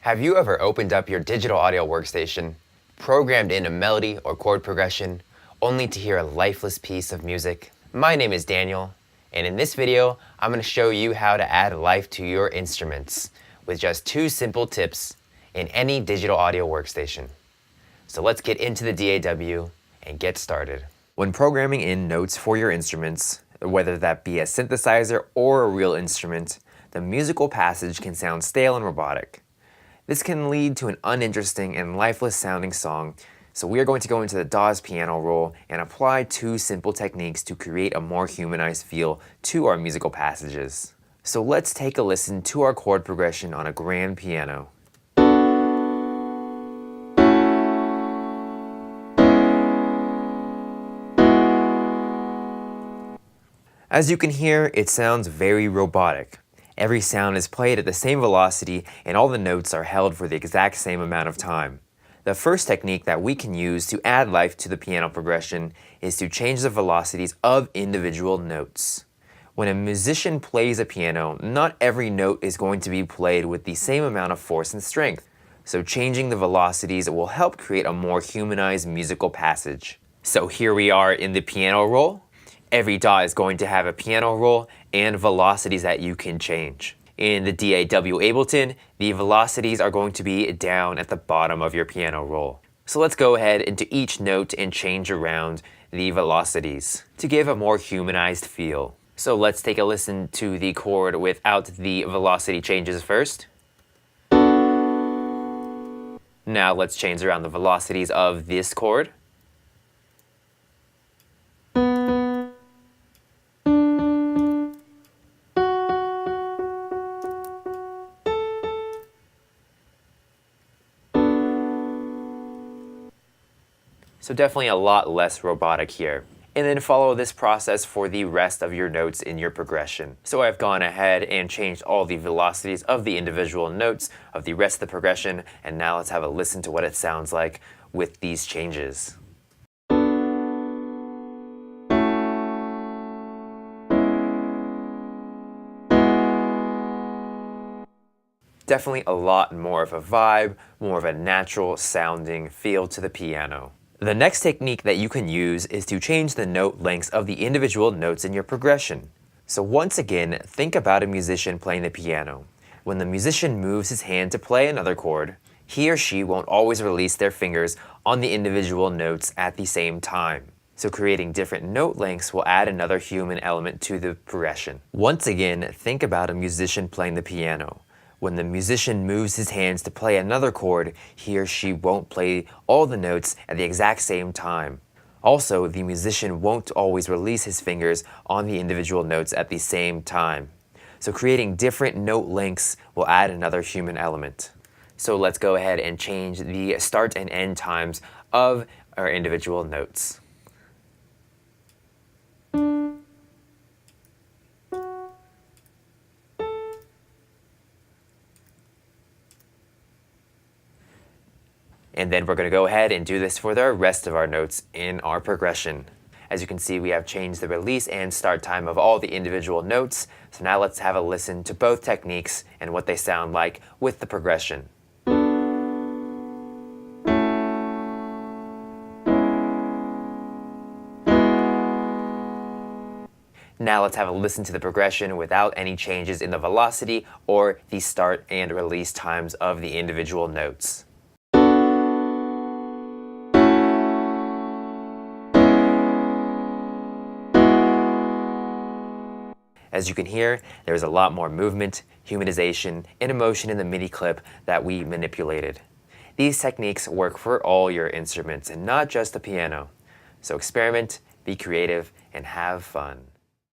Have you ever opened up your digital audio workstation, programmed in a melody or chord progression, only to hear a lifeless piece of music? My name is Daniel, and in this video, I'm going to show you how to add life to your instruments with just 2 simple tips in any digital audio workstation. So let's get into the DAW and get started. When programming in notes for your instruments, whether that be a synthesizer or a real instrument, the musical passage can sound stale and robotic. This can lead to an uninteresting and lifeless sounding song, so we are going to go into the DAW's piano roll and apply 2 simple techniques to create a more humanized feel to our musical passages. So let's take a listen to our chord progression on a grand piano. As you can hear, it sounds very robotic. Every sound is played at the same velocity and all the notes are held for the exact same amount of time. The first technique that we can use to add life to the piano progression is to change the velocities of individual notes. When a musician plays a piano, not every note is going to be played with the same amount of force and strength, so changing the velocities will help create a more humanized musical passage. So here we are in the piano roll. Every DAW is going to have a piano roll and velocities that you can change. In the DAW Ableton, the velocities are going to be down at the bottom of your piano roll. So let's go ahead into each note and change around the velocities to give a more humanized feel. So let's take a listen to the chord without the velocity changes first. Now let's change around the velocities of this chord. So definitely a lot less robotic here. And then follow this process for the rest of your notes in your progression. So I've gone ahead and changed all the velocities of the individual notes of the rest of the progression, and now let's have a listen to what it sounds like with these changes. Definitely a lot more of a vibe, more of a natural sounding feel to the piano. The next technique that you can use is to change the note lengths of the individual notes in your progression. So once again, think about a musician playing the piano. When the musician moves his hand to play another chord, he or she won't always release their fingers on the individual notes at the same time. So creating different note lengths will add another human element to the progression. Once again, think about a musician playing the piano. When the musician moves his hands to play another chord, he or she won't play all the notes at the exact same time. Also, the musician won't always release his fingers on the individual notes at the same time. So creating different note lengths will add another human element. So let's go ahead and change the start and end times of our individual notes. And then we're going to go ahead and do this for the rest of our notes in our progression. As you can see, we have changed the release and start time of all the individual notes. So now let's have a listen to both techniques and what they sound like with the progression. Now let's have a listen to the progression without any changes in the velocity or the start and release times of the individual notes. As you can hear, there's a lot more movement, humanization, and emotion in the MIDI clip that we manipulated. These techniques work for all your instruments and not just the piano. So experiment, be creative, and have fun.